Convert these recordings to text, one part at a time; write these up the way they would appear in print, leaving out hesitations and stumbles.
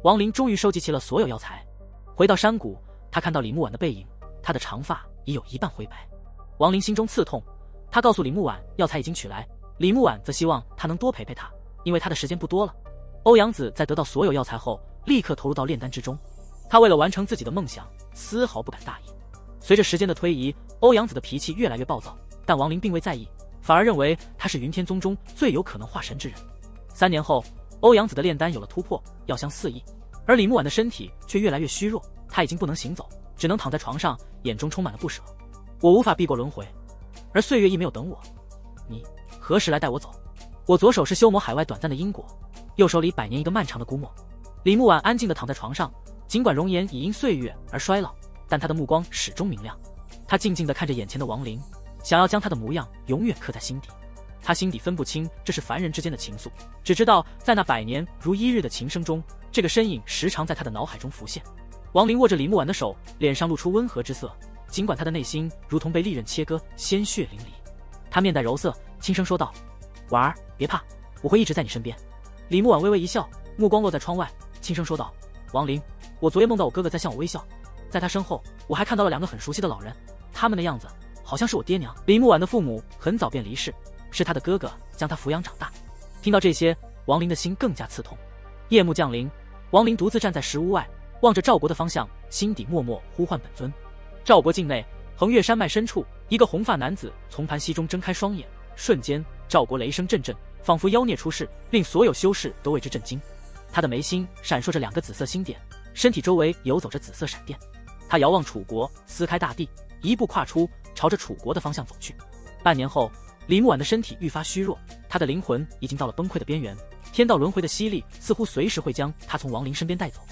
王林终于收集齐了所有药材，回到山谷，他看到李木婉的背影，她的长发已有一半灰白。王林心中刺痛，他告诉李木婉药材已经取来，李木婉则希望他能多陪陪他，因为他的时间不多了。欧阳子在得到所有药材后，立刻投入到炼丹之中。他为了完成自己的梦想，丝毫不敢大意。随着时间的推移，欧阳子的脾气越来越暴躁，但王林并未在意，反而认为他是云天宗中最有可能化神之人。3年后，欧阳子的炼丹有了突破，药香四溢，而李木婉的身体却越来越虚弱，她已经不能行走，只能躺在床上，眼中充满了不舍。我无法避过轮回，而岁月亦没有等我，你何时来带我走？我左手是修魔海外短暂的因果，右手里100年一个漫长的估摸。李木婉安静地躺在床上，尽管容颜已因岁月而衰老，但她的目光始终明亮。她静静地看着眼前的亡灵，想要将她的模样永远刻在心底。她心底分不清这是凡人之间的情愫，只知道在那100年如一日的琴声中，这个身影时常在她的脑海中浮现。王林握着李木婉的手，脸上露出温和之色，尽管他的内心如同被利刃切割，鲜血淋漓。他面带柔色，轻声说道：婉儿，别怕，我会一直在你身边。李木婉微微一笑，目光落在窗外，轻声说道：王林，我昨夜梦到我哥哥在向我微笑，在他身后我还看到了2个很熟悉的老人，他们的样子好像是我爹娘。李木婉的父母很早便离世，是他的哥哥将他抚养长大。听到这些，王林的心更加刺痛。夜幕降临，王林独自站在石屋外，望着赵国的方向，心底默默呼唤本尊。赵国境内，横越山脉深处，一个红发男子从盘膝中睁开双眼，瞬间赵国雷声阵阵，仿佛妖孽出世，令所有修士都为之震惊。他的眉心闪烁着2个紫色星点，身体周围游走着紫色闪电。他遥望楚国，撕开大地，一步跨出，朝着楚国的方向走去。半年后，李木婉的身体愈发虚弱，她的灵魂已经到了崩溃的边缘，天道轮回的吸力似乎随时会将她从王林身边带走。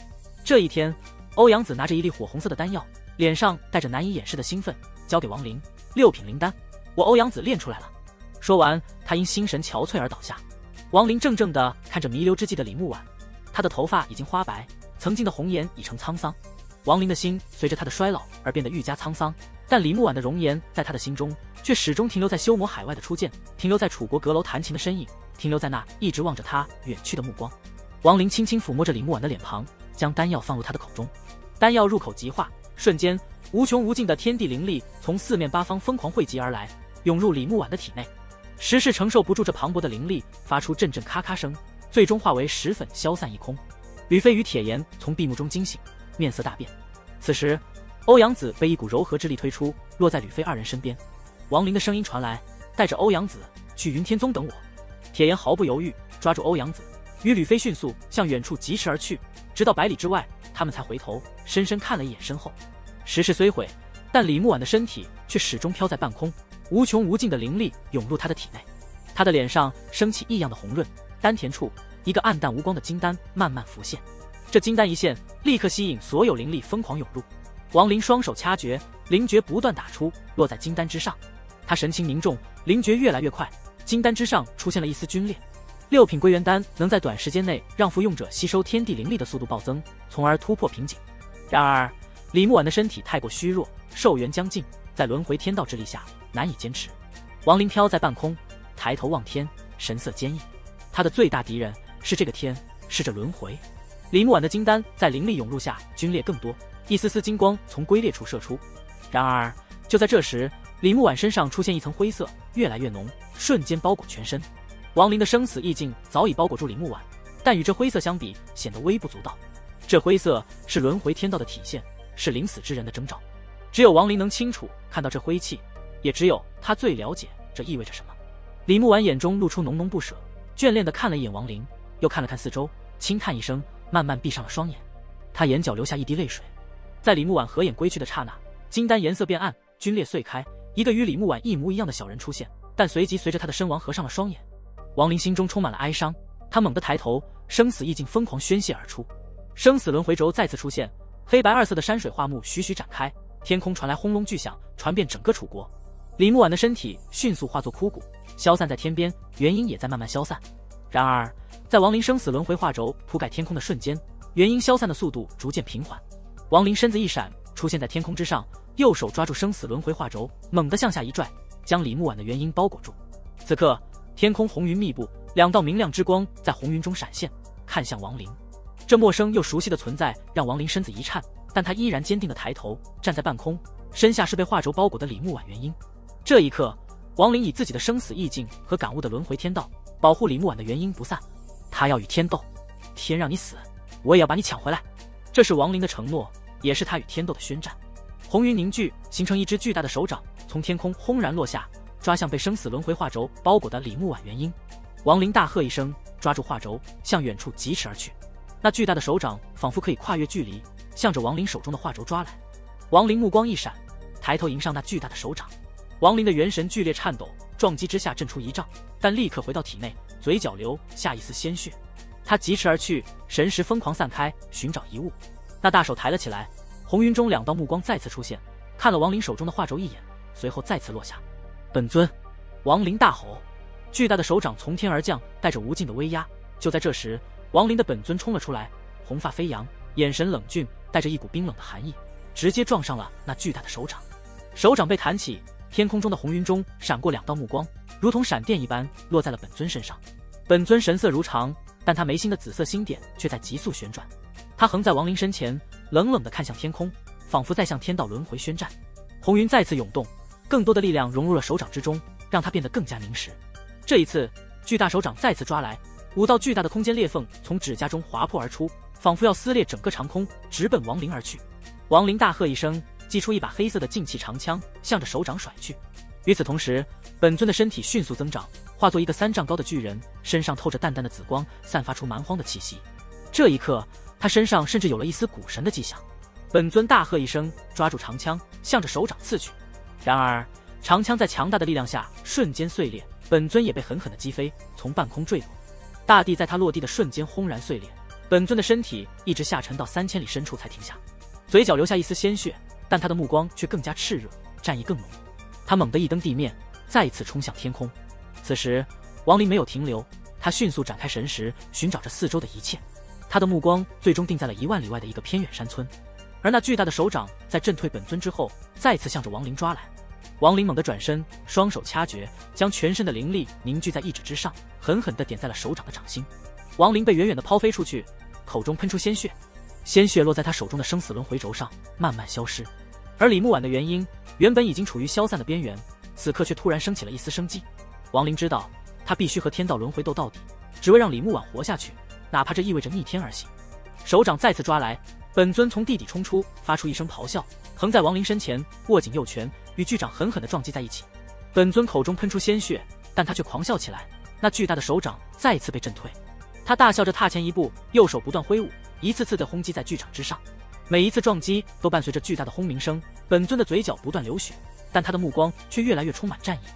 这一天，欧阳子拿着一粒火红色的丹药，脸上带着难以掩饰的兴奋，交给王林：6品灵丹，我欧阳子炼出来了。说完，他因心神憔悴而倒下。王林怔怔地看着弥留之际的李木婉，她的头发已经花白，曾经的红颜已成沧桑。王林的心随着他的衰老而变得愈加沧桑，但李木婉的容颜在他的心中却始终停留在修魔海外的初见，停留在楚国阁楼弹琴的身影，停留在那一直望着他远去的目光。王林轻轻抚摸着李木婉的脸庞，将丹药放入他的口中。丹药入口即化，瞬间无穷无尽的天地灵力从4面8方疯狂汇集而来，涌入李木婉的体内。石室承受不住这磅礴的灵力，发出阵阵咔咔声，最终化为石粉消散一空。吕飞与铁岩从闭目中惊醒，面色大变。此时欧阳子被一股柔和之力推出，落在吕飞2人身边。王林的声音传来：带着欧阳子去云天宗等我。铁岩毫不犹豫抓住欧阳子，与吕飞迅速向远处疾驰而去，直到100里之外，他们才回头深深看了一眼身后。石室虽毁，但李木婉的身体却始终飘在半空，无穷无尽的灵力涌入他的体内。他的脸上升起异样的红润，丹田处一个暗淡无光的金丹慢慢浮现。这金丹一现，立刻吸引所有灵力疯狂涌入。王林双手掐诀，灵诀不断打出，落在金丹之上。他神情凝重，灵诀越来越快，金丹之上出现了一丝皲裂。6品归元丹能在短时间内让服用者吸收天地灵力的速度暴增，从而突破瓶颈。然而李木婉的身体太过虚弱，寿元将尽，在轮回天道之力下难以坚持。王林飘在半空，抬头望天，神色坚毅。他的最大敌人是这个天，是这轮回。李木婉的金丹在灵力涌入下皲裂更多，一丝丝金光从龟裂处射出。然而就在这时，李木婉身上出现一层灰色，越来越浓，瞬间包裹全身。王林的生死意境早已包裹住李木婉，但与这灰色相比，显得微不足道。这灰色是轮回天道的体现，是临死之人的征兆。只有王林能清楚看到这灰气，也只有他最了解这意味着什么。李木婉眼中露出浓浓不舍，眷恋地看了一眼王林，又看了看四周，轻叹一声，慢慢闭上了双眼。他眼角流下一滴泪水。在李木婉合眼归去的刹那，金丹颜色变暗，皲裂碎开，一个与李木婉一模一样的小人出现，但随即随着他的身亡合上了双眼。王林心中充满了哀伤，他猛地抬头，生死意境疯狂宣泄而出。生死轮回轴再次出现，黑白2色的山水画幕徐徐展开，天空传来轰隆巨响，传遍整个楚国。李木婉的身体迅速化作枯骨，消散在天边，元婴也在慢慢消散。然而在王林生死轮回画轴铺盖天空的瞬间，元婴消散的速度逐渐平缓。王林身子一闪，出现在天空之上，右手抓住生死轮回画轴，猛地向下一拽，将李木婉的元婴包裹住。此刻天空红云密布，2道明亮之光在红云中闪现，看向王林。这陌生又熟悉的存在让王林身子一颤，但他依然坚定地抬头站在半空，身下是被画轴包裹的李木婉原因。这一刻，王林以自己的生死意境和感悟的轮回天道保护李木婉的原因不散。他要与天斗，天让你死，我也要把你抢回来。这是王林的承诺，也是他与天斗的宣战。红云凝聚，形成一只巨大的手掌，从天空轰然落下，抓向被生死轮回画轴包裹的李木婉原因。王林大喝一声，抓住画轴，向远处疾驰而去。那巨大的手掌仿佛可以跨越距离，向着王林手中的画轴抓来。王林目光一闪，抬头迎上那巨大的手掌。王林的元神剧烈颤抖，撞击之下震出1丈，但立刻回到体内，嘴角流下一丝鲜血。他疾驰而去，神识疯狂散开，寻找一物。那大手抬了起来，红云中2道目光再次出现，看了王林手中的画轴一眼，随后再次落下。本尊！王林大吼。巨大的手掌从天而降，带着无尽的威压。就在这时，王林的本尊冲了出来，红发飞扬，眼神冷峻，带着一股冰冷的寒意，直接撞上了那巨大的手掌。手掌被弹起，天空中的红云中闪过2道目光，如同闪电一般落在了本尊身上。本尊神色如常，但他眉心的紫色星点却在急速旋转。他横在王林身前，冷冷地看向天空，仿佛在向天道轮回宣战。红云再次涌动，更多的力量融入了手掌之中，让它变得更加凝实。这一次，巨大手掌再次抓来，5道巨大的空间裂缝从指甲中划破而出，仿佛要撕裂整个长空，直奔王林而去。王林大喝一声，祭出一把黑色的劲气长枪，向着手掌甩去。与此同时，本尊的身体迅速增长，化作一个3丈高的巨人，身上透着淡淡的紫光，散发出蛮荒的气息。这一刻，他身上甚至有了一丝古神的迹象。本尊大喝一声，抓住长枪，向着手掌刺去。然而，长枪在强大的力量下瞬间碎裂，本尊也被狠狠地击飞，从半空坠落。大地在他落地的瞬间轰然碎裂，本尊的身体一直下沉到3000里深处才停下，嘴角流下一丝鲜血，但他的目光却更加炽热，战意更浓。他猛地一蹬地面，再次冲向天空。此时，王林没有停留，他迅速展开神识，寻找着四周的一切。他的目光最终定在了1万里外的一个偏远山村，而那巨大的手掌在震退本尊之后，再次向着王林抓来。王林猛地转身，双手掐诀，将全身的灵力凝聚在一指之上，狠狠地点在了手掌的掌心。王林被远远地抛飞出去，口中喷出鲜血，鲜血落在他手中的生死轮回轴上，慢慢消失。而李木婉的元婴原本已经处于消散的边缘，此刻却突然升起了一丝生机。王林知道，他必须和天道轮回斗到底，只为让李木婉活下去，哪怕这意味着逆天而行。手掌再次抓来，本尊从地底冲出，发出一声咆哮，横在王林身前，握紧右拳，与巨掌狠狠地撞击在一起。本尊口中喷出鲜血，但他却狂笑起来。那巨大的手掌再次被震退，他大笑着踏前一步，右手不断挥舞，一次次地轰击在巨掌之上。每一次撞击都伴随着巨大的轰鸣声，本尊的嘴角不断流血，但他的目光却越来越充满战意。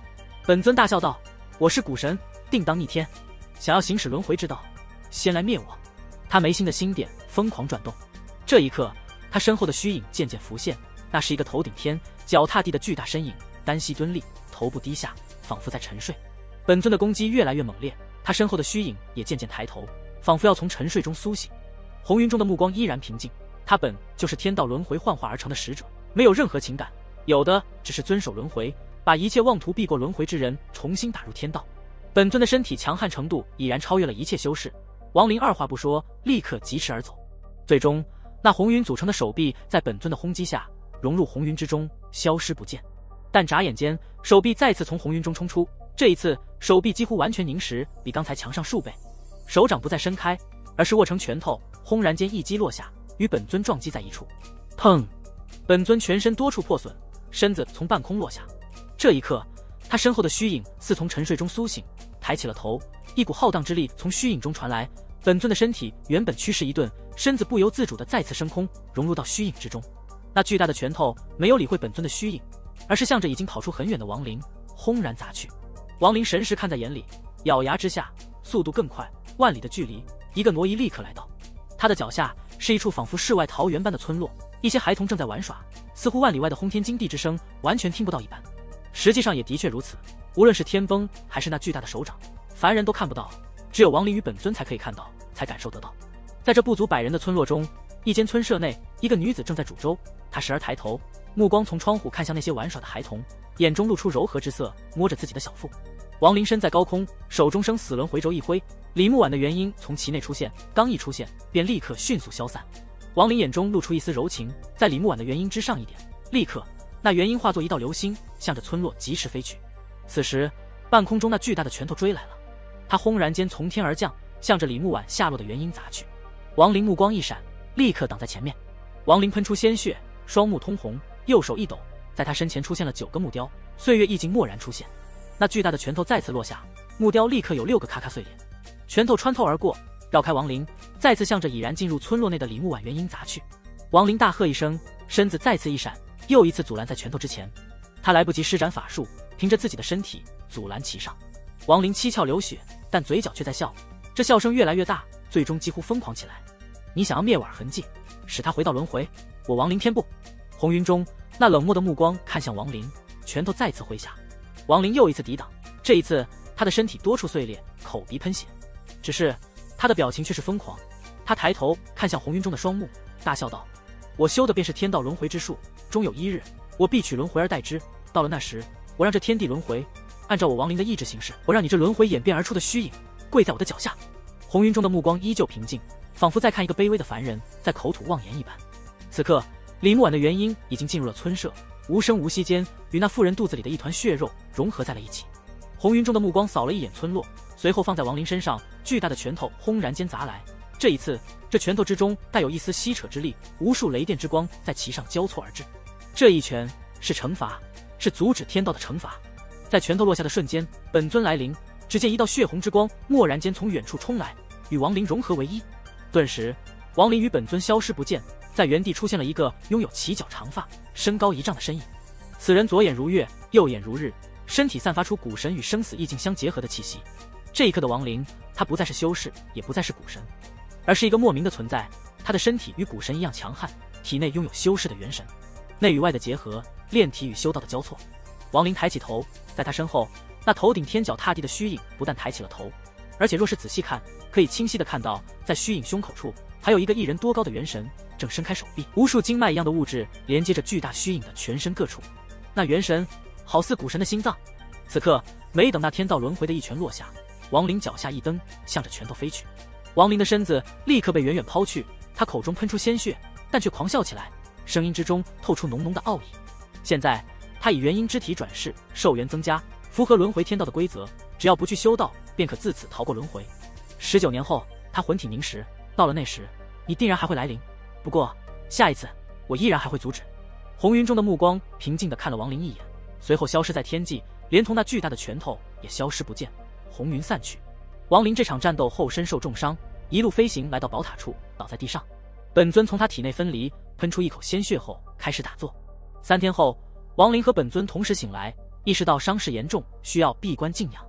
本尊大笑道：“我是古神，定当逆天，想要行使轮回之道，先来灭我。”他眉心的星点疯狂转动。这一刻，他身后的虚影渐渐浮现，那是一个头顶天、脚踏地的巨大身影，单膝蹲立，头部低下，仿佛在沉睡。本尊的攻击越来越猛烈，他身后的虚影也渐渐抬头，仿佛要从沉睡中苏醒。红云中的目光依然平静，他本就是天道轮回幻化而成的使者，没有任何情感，有的只是遵守轮回，把一切妄图避过轮回之人重新打入天道。本尊的身体强悍程度已然超越了一切修士。王林二话不说，立刻疾驰而走。最终，那红云组成的手臂在本尊的轰击下融入红云之中，消失不见。但眨眼间，手臂再次从红云中冲出，这一次手臂几乎完全凝实，比刚才强上数倍。手掌不再伸开，而是握成拳头，轰然间一击落下，与本尊撞击在一处。砰！本尊全身多处破损，身子从半空落下。这一刻，他身后的虚影似从沉睡中苏醒，抬起了头，一股浩荡之力从虚影中传来。本尊的身体原本趋势一顿，身子不由自主地再次升空，融入到虚影之中。那巨大的拳头没有理会本尊的虚影，而是向着已经跑出很远的王林轰然砸去。王林神识看在眼里，咬牙之下，速度更快，万里的距离，一个挪移立刻来到。他的脚下是一处仿佛世外桃源般的村落，一些孩童正在玩耍，似乎万里外的轰天惊地之声完全听不到一般。实际上也的确如此，无论是天崩还是那巨大的手掌，凡人都看不到，只有王林与本尊才可以看到，才感受得到。在这不足100人的村落中，一间村舍内，一个女子正在煮粥，她时而抬头，目光从窗户看向那些玩耍的孩童，眼中露出柔和之色，摸着自己的小腹。亡灵身在高空，手中生死轮回轴一挥，李木婉的元婴从其内出现，刚一出现，便立刻迅速消散。亡灵眼中露出一丝柔情，在李木婉的元婴之上一点，立刻那元婴化作一道流星，向着村落疾驰飞去。此时，半空中那巨大的拳头追来了，他轰然间从天而降，向着李木婉下落的元婴砸去。亡灵目光一闪，立刻挡在前面。亡灵喷出鲜血，双目通红，右手一抖，在他身前出现了9个木雕，岁月意境蓦然出现。那巨大的拳头再次落下，木雕立刻有6个咔咔碎裂，拳头穿透而过，绕开亡灵，再次向着已然进入村落内的李木婉元婴砸去。亡灵大喝一声，身子再次一闪，又一次阻拦在拳头之前。他来不及施展法术，凭着自己的身体阻拦其上。亡灵七窍流血，但嘴角却在笑，这笑声越来越大，最终几乎疯狂起来。你想要灭我尔痕迹，使他回到轮回，我亡灵偏不。红云中那冷漠的目光看向亡灵，拳头再次挥下，亡灵又一次抵挡，这一次他的身体多处碎裂，口鼻喷血，只是他的表情却是疯狂。他抬头看向红云中的双目，大笑道：我修的便是天道轮回之术，终有一日我必取轮回而代之，到了那时，我让这天地轮回按照我亡灵的意志行事，我让你这轮回演变而出的虚影跪在我的脚下。红云中的目光依旧平静，仿佛在看一个卑微的凡人在口吐妄言一般。此刻李木婉的元婴已经进入了村舍，无声无息间与那妇人肚子里的一团血肉融合在了一起。红云中的目光扫了一眼村落，随后放在亡灵身上，巨大的拳头轰然间砸来。这一次，这拳头之中带有一丝吸扯之力，无数雷电之光在其上交错而至。这一拳是惩罚，是阻止天道的惩罚。在拳头落下的瞬间，本尊来临，只见一道血红之光蓦然间从远处冲来，与亡灵融合为一。顿时，亡灵与本尊消失不见，在原地出现了一个拥有齐脚长发、身高1丈的身影。此人左眼如月，右眼如日，身体散发出古神与生死意境相结合的气息。这一刻的亡灵，他不再是修士，也不再是古神，而是一个莫名的存在。他的身体与古神一样强悍，体内拥有修士的元神，内与外的结合，炼体与修道的交错。亡灵抬起头，在他身后，那头顶天脚踏地的虚影不但抬起了头，而且若是仔细看，可以清晰地看到，在虚影胸口处还有一个1人多高的元神正伸开手臂，无数经脉一样的物质连接着巨大虚影的全身各处。那元神好似古神的心脏。此刻没等那天道轮回的一拳落下，亡灵脚下一蹬，向着拳头飞去。亡灵的身子立刻被远远抛去，他口中喷出鲜血，但却狂笑起来，声音之中透出浓浓的傲意。现在他以元婴之体转世，寿元增加，符合轮回天道的规则，只要不去修道，便可自此逃过轮回。19年后，他魂体凝实，到了那时，你定然还会来临。不过下一次，我依然还会阻止。红云中的目光平静地看了亡灵一眼，随后消失在天际，连同那巨大的拳头也消失不见。红云散去，亡灵这场战斗后身受重伤，一路飞行来到宝塔处，倒在地上。本尊从他体内分离，喷出一口鲜血后开始打坐。3天后，亡灵和本尊同时醒来，意识到伤势严重，需要闭关静养。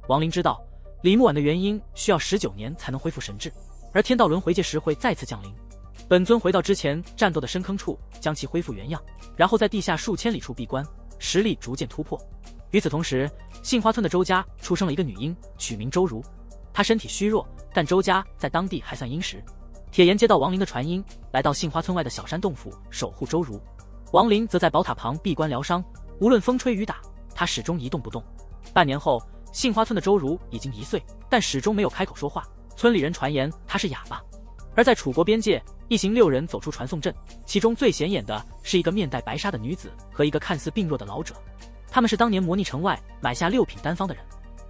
亡灵知道李木婉的元婴需要19年才能恢复神智，而天道轮回界时会再次降临。本尊回到之前战斗的深坑处，将其恢复原样，然后在地下数千里处闭关，实力逐渐突破。与此同时，杏花村的周家出生了一个女婴，取名周如。她身体虚弱，但周家在当地还算殷实。铁岩接到亡灵的传音，来到杏花村外的小山洞府守护周如。亡灵则在宝塔旁闭关疗伤，无论风吹雨打，他始终一动不动。半年后，杏花村的周如已经1岁，但始终没有开口说话。村里人传言他是哑巴。而在楚国边界，一行6人走出传送阵，其中最显眼的是一个面带白纱的女子和一个看似病弱的老者。他们是当年魔逆城外买下6品丹方的人。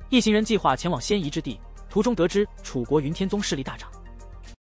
一行人计划前往仙夷之地，途中得知楚国云天宗势力大涨，